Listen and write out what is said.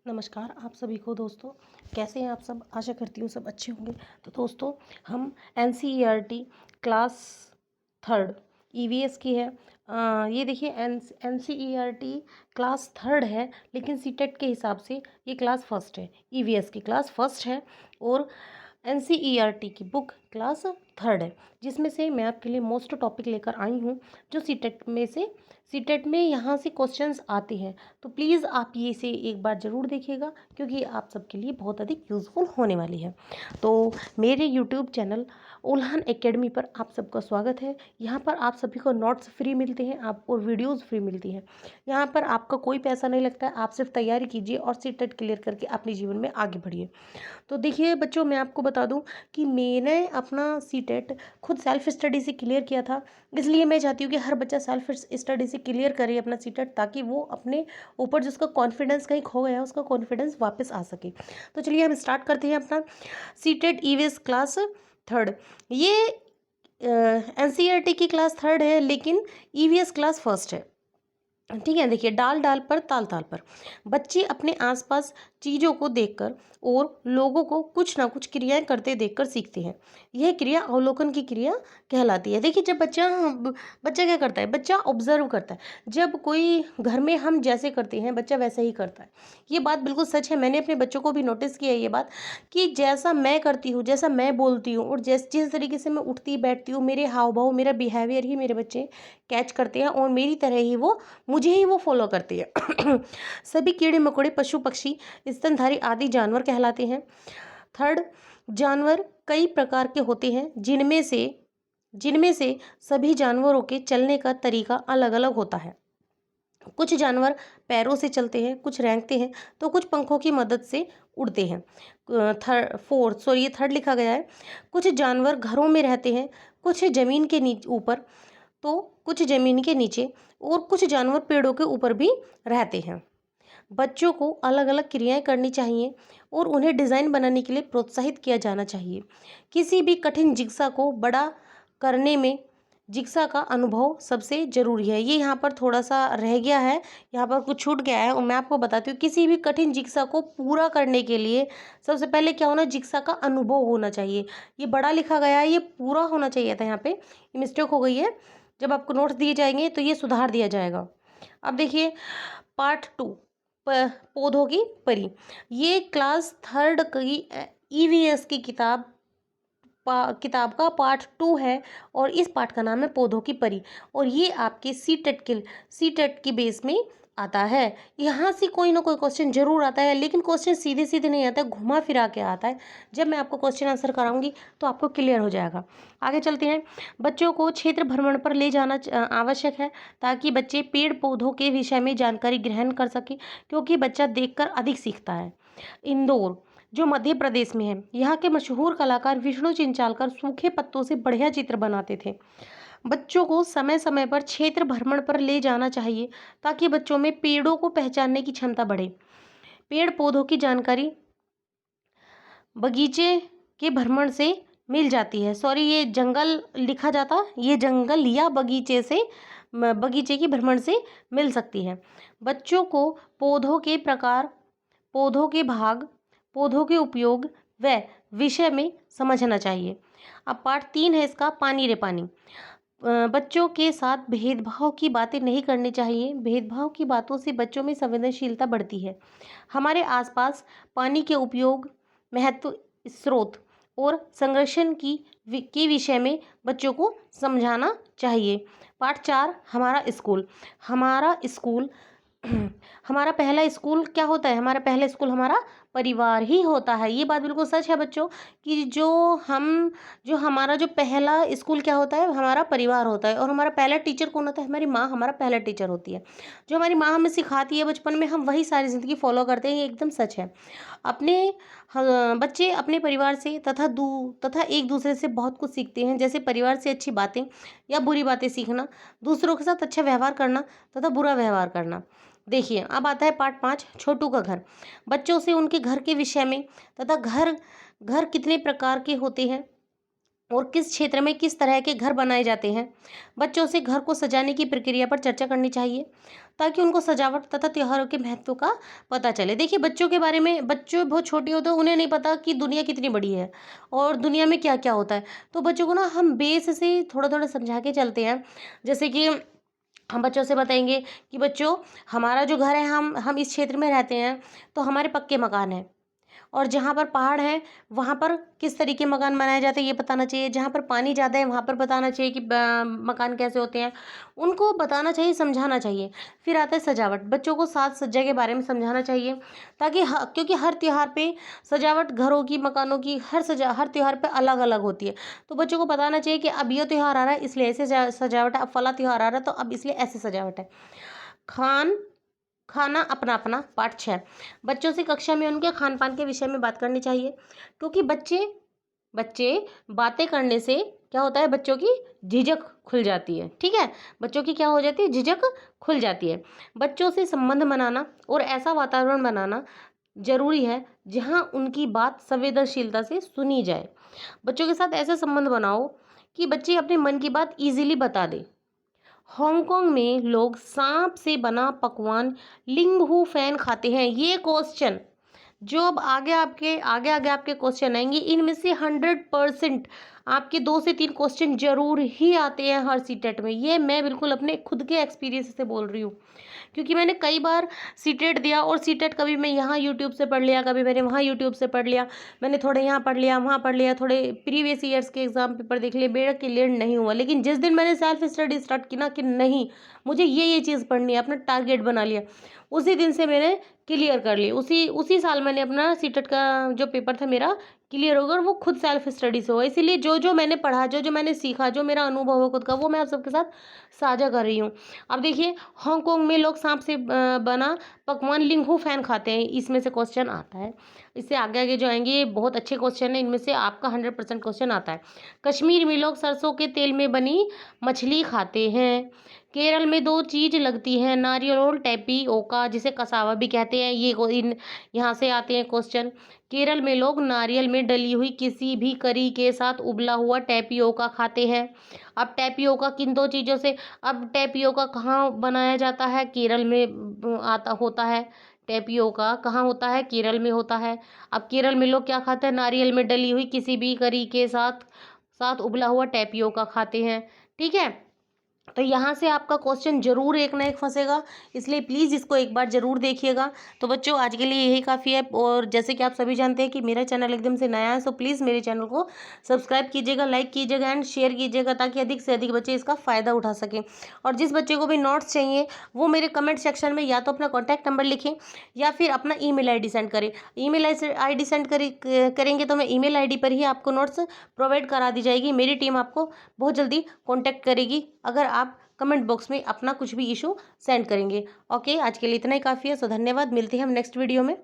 नमस्कार आप सभी को दोस्तों। कैसे हैं आप सब? आशा करती हूँ सब अच्छे होंगे। तो दोस्तों हम एनसीईआरटी क्लास थर्ड ईवीएस की है। ये देखिए एनसीईआरटी क्लास थर्ड है, लेकिन सीटेट के हिसाब से ये क्लास फर्स्ट है। ईवीएस की क्लास फर्स्ट है और एनसीईआरटी की बुक क्लास थर्ड है, जिसमें से मैं आपके लिए मोस्ट टॉपिक लेकर आई हूँ जो सीटेट में यहाँ से क्वेश्चंस आते हैं। तो प्लीज़ आप ये इसे एक बार ज़रूर देखिएगा, क्योंकि आप सबके लिए बहुत अधिक यूज़फुल होने वाली है। तो मेरे यूट्यूब चैनल उल्हान एकेडमी पर आप सबका स्वागत है। यहाँ पर आप सभी को नोट्स फ्री मिलते हैं, आपको वीडियोज़ फ्री मिलती हैं। यहाँ पर आपका कोई पैसा नहीं लगता है, आप सिर्फ तैयारी कीजिए और सीटेट क्लियर करके अपने जीवन में आगे बढ़िए। तो देखिए बच्चों, मैं आपको बता दूं कि मैंने अपना सीटेट खुद सेल्फ स्टडी से क्लियर किया था, इसलिए मैं चाहती हूँ कि हर बच्चा सेल्फ स्टडी से क्लियर करे अपना सीटेट, ताकि वो अपने ऊपर जिसका कॉन्फिडेंस कहीं खो गया है उसका कॉन्फिडेंस वापस आ सके। तो चलिए हम स्टार्ट करते हैं अपना सीटेट ईवीएस क्लास थर्ड। ये एनसीईआरटी की क्लास थर्ड है, लेकिन ईवीएस क्लास फर्स्ट है। ठीक है, देखिए डाल डाल पर ताल ताल पर बच्चे अपने आसपास चीज़ों को देखकर और लोगों को कुछ ना कुछ क्रियाएं करते देखकर सीखते हैं। यह क्रिया अवलोकन की क्रिया कहलाती है। देखिए जब बच्चा क्या करता है, बच्चा ऑब्जर्व करता है। जब कोई घर में हम जैसे करते हैं बच्चा वैसे ही करता है। ये बात बिल्कुल सच है। मैंने अपने बच्चों को भी नोटिस किया है ये बात, कि जैसा मैं करती हूँ, जैसा मैं बोलती हूँ और जिस तरीके से मैं उठती बैठती हूँ, मेरे हाव भाव, मेरा बिहेवियर ही मेरे बच्चे कैच करते हैं और मेरी तरह ही वो मुझे ही वो फॉलो करती है। सभी कीड़े मकोड़े, पशु पक्षी, स्तनधारी आदि जानवर कहलाते हैं। थर्ड, जानवर कई प्रकार के होते हैं, जिनमें से सभी जानवरों के चलने का तरीका अलग अलग होता है। कुछ जानवर पैरों से चलते हैं, कुछ रेंगते हैं, तो कुछ पंखों की मदद से उड़ते हैं। ये थर्ड लिखा गया है। कुछ जानवर घरों में रहते हैं, कुछ जमीन के नीचे ऊपर, तो कुछ जमीन के नीचे, और कुछ जानवर पेड़ों के ऊपर भी रहते हैं। बच्चों को अलग अलग क्रियाएं करनी चाहिए और उन्हें डिज़ाइन बनाने के लिए प्रोत्साहित किया जाना चाहिए। किसी भी कठिन जिग्सा को बड़ा करने में जिग्सा का अनुभव सबसे ज़रूरी है। ये यहाँ पर थोड़ा सा रह गया है, यहाँ पर कुछ छूट गया है और मैं आपको बताती हूँ। किसी भी कठिन जिग्सा को पूरा करने के लिए सबसे पहले क्या होना, जिग्सा का अनुभव होना चाहिए। ये बड़ा लिखा गया है, ये पूरा होना चाहिए था, यहाँ पे ये मिस्टेक हो गई है। जब आपको नोट्स दिए जाएंगे तो ये सुधार दिया जाएगा। अब देखिए पार्ट टू, पौधों की परी। ये क्लास थर्ड की ईवीएस की किताब का पार्ट टू है और इस पार्ट का नाम है पौधों की परी। और ये आपके सीटेट की बेस में आता है। यहाँ से कोई ना कोई क्वेश्चन जरूर आता है, लेकिन क्वेश्चन सीधे सीधे नहीं आता है, घुमा फिरा के आता है। जब मैं आपको क्वेश्चन आंसर कराऊंगी तो आपको क्लियर हो जाएगा। आगे चलते हैं। बच्चों को क्षेत्र भ्रमण पर ले जाना आवश्यक है, ताकि बच्चे पेड़ पौधों के विषय में जानकारी ग्रहण कर सके, क्योंकि बच्चा देखकर अधिक सीखता है। इंदौर, जो मध्य प्रदेश में है, यहाँ के मशहूर कलाकार विष्णु चिंचालकर सूखे पत्तों से बढ़िया चित्र बनाते थे। बच्चों को समय समय पर क्षेत्र भ्रमण पर ले जाना चाहिए, ताकि बच्चों में पेड़ों को पहचानने की क्षमता बढ़े। पेड़ पौधों की जानकारी बगीचे के भ्रमण से मिल जाती है। सॉरी, ये जंगल लिखा जाता, ये जंगल या बगीचे की भ्रमण से मिल सकती है। बच्चों को पौधों के प्रकार, पौधों के भाग, पौधों के उपयोग व विषय में समझना चाहिए। अब पार्ट तीन है इसका, पानी रे पानी। बच्चों के साथ भेदभाव की बातें नहीं करनी चाहिए। भेदभाव की बातों से बच्चों में संवेदनशीलता बढ़ती है। हमारे आसपास पानी के उपयोग, महत्व, स्रोत और संरक्षण के विषय में बच्चों को समझाना चाहिए। पार्ट चार, हमारा स्कूल हमारा पहला स्कूल क्या होता है, हमारा पहला स्कूल हमारा परिवार ही होता है। ये बात बिल्कुल सच है बच्चों, कि जो हमारा जो पहला स्कूल क्या होता है, हमारा परिवार होता है। और हमारा पहला टीचर कौन होता है, हमारी माँ हमारा पहला टीचर होती है। जो हमारी माँ हमें सिखाती है बचपन में, हम वही सारी ज़िंदगी फॉलो करते हैं। ये एकदम सच है। बच्चे अपने परिवार से तथा एक दूसरे से बहुत कुछ सीखते हैं, जैसे परिवार से अच्छी बातें या बुरी बातें सीखना, दूसरों के साथ अच्छा व्यवहार करना तथा बुरा व्यवहार करना। देखिए अब आता है पार्ट पाँच, छोटू का घर। बच्चों से उनके घर के विषय में तथा घर कितने प्रकार के होते हैं और किस क्षेत्र में किस तरह के घर बनाए जाते हैं, बच्चों से घर को सजाने की प्रक्रिया पर चर्चा करनी चाहिए। ताकि उनको सजावट तथा त्योहारों के महत्व का पता चले। देखिए बच्चों के बारे में, बच्चे बहुत छोटे होते हैं, उन्हें नहीं पता कि दुनिया कितनी बड़ी है और दुनिया में क्या क्या होता है। तो बच्चों को ना हम बेस से थोड़ा थोड़ा समझा के चलते हैं। जैसे कि हम बच्चों से बताएंगे कि बच्चों, हमारा जो घर है, हम इस क्षेत्र में रहते हैं, तो हमारे पक्के मकान हैं, और जहाँ पर पहाड़ है वहाँ पर किस तरीके मकान बनाए जाते हैं ये बताना चाहिए। जहाँ पर पानी ज़्यादा है वहाँ पर बताना चाहिए कि मकान कैसे होते हैं, उनको बताना चाहिए, समझाना चाहिए। फिर आता है सजावट। बच्चों को साज सज्जा के बारे में समझाना चाहिए, ताकि क्योंकि हर त्योहार पे सजावट घरों की, मकानों की, हर त्योहार पे अलग अलग होती है। तो बच्चों को बताना चाहिए कि अब ये त्यौहार आ रहा है इसलिए ऐसे सजावट है, अब फला त्यौहार आ रहा है तो अब इसलिए ऐसे सजावट है। खान खाना अपना अपना पाठ 6। बच्चों से कक्षा में उनके खान पान के विषय में बात करनी चाहिए, क्योंकि बच्चे बच्चे बातें करने से क्या होता है, बच्चों की झिझक खुल जाती है। ठीक है, बच्चों की क्या हो जाती है, झिझक खुल जाती है। बच्चों से संबंध बनाना और ऐसा वातावरण बनाना जरूरी है जहां उनकी बात संवेदनशीलता से सुनी जाए। बच्चों के साथ ऐसे संबंध बनाओ कि बच्चे अपने मन की बात इजीली बता दें। हांगकांग में लोग सांप से बना पकवान लिंगहू फैन खाते हैं। ये क्वेश्चन जो अब आगे आगे आपके क्वेश्चन आएंगे, इनमें से 100% आपके 2 से 3 क्वेश्चन जरूर ही आते हैं हर सीटेट में। ये मैं बिल्कुल अपने खुद के एक्सपीरियंस से बोल रही हूँ, क्योंकि मैंने कई बार सीटेट दिया, और सीटेट कभी मैं यहाँ यूट्यूब से पढ़ लिया, कभी मैंने वहाँ यूट्यूब से पढ़ लिया, मैंने थोड़े यहाँ पढ़ लिया, वहाँ पढ़ लिया, थोड़े प्रीवियस ईयर्स के एग्जाम पेपर देख लिए, मेरा क्लियर नहीं हुआ। लेकिन जिस दिन मैंने सेल्फ स्टडी स्टार्ट की ना कि नहीं मुझे ये चीज़ पढ़नी है, अपना टारगेट बना लिया, उसी दिन से मैंने क्लियर कर ली। उसी साल मैंने अपना सीटेट का जो पेपर था मेरा क्लियर होगा, और वो खुद सेल्फ स्टडी से हुआ। इसीलिए जो जो मैंने पढ़ा, जो जो मैंने सीखा, जो मेरा अनुभव है खुद का, वो मैं आप सबके साथ साझा कर रही हूँ। अब देखिए, हांगकांग में लोग सांप से बना पकवान लिंगहू फैन खाते हैं, इसमें से क्वेश्चन आता है। इससे आगे आगे जो आएंगे ये बहुत अच्छे क्वेश्चन है, इनमें से आपका 100% क्वेश्चन आता है। कश्मीर में लोग सरसों के तेल में बनी मछली खाते हैं। केरल में 2 चीज लगती हैं, नारियल और टेपियोका, जिसे कसावा भी कहते हैं। यहाँ से आते हैं क्वेश्चन। केरल में लोग नारियल में डली हुई किसी भी करी के साथ उबला हुआ टेपियोका खाते हैं। अब टेपियोका किन 2 चीज़ों से, अब टेपियोका कहाँ बनाया जाता है, केरल में होता है। टेपियोका कहाँ होता है, केरल में होता है। अब केरल में लोग क्या खाते हैं, नारियल में डली हुई किसी भी करी के साथ साथ उबला हुआ टेपियोका खाते हैं। ठीक है, तो यहाँ से आपका क्वेश्चन जरूर एक ना एक फंसेगा, इसलिए प्लीज़ इसको एक बार जरूर देखिएगा। तो बच्चों, आज के लिए यही काफ़ी है, और जैसे कि आप सभी जानते हैं कि मेरा चैनल एकदम से नया है, सो प्लीज़ मेरे चैनल को सब्सक्राइब कीजिएगा, लाइक कीजिएगा एंड शेयर कीजिएगा, ताकि अधिक से अधिक बच्चे इसका फ़ायदा उठा सकें। और जिस बच्चे को भी नोट्स चाहिए वो मेरे कमेंट सेक्शन में या तो अपना कॉन्टैक्ट नंबर लिखें या फिर अपना ईमेल आईडी सेंड करें। ईमेल आईडी सेंड करेंगे तो मैं ईमेल आईडी पर ही आपको नोट्स प्रोवाइड करा दी जाएगी। मेरी टीम आपको बहुत जल्दी कॉन्टैक्ट करेगी अगर आप कमेंट बॉक्स में अपना कुछ भी इशू सेंड करेंगे। ओके, आज के लिए इतना ही काफ़ी है। सो धन्यवाद, मिलते हैं हम नेक्स्ट वीडियो में।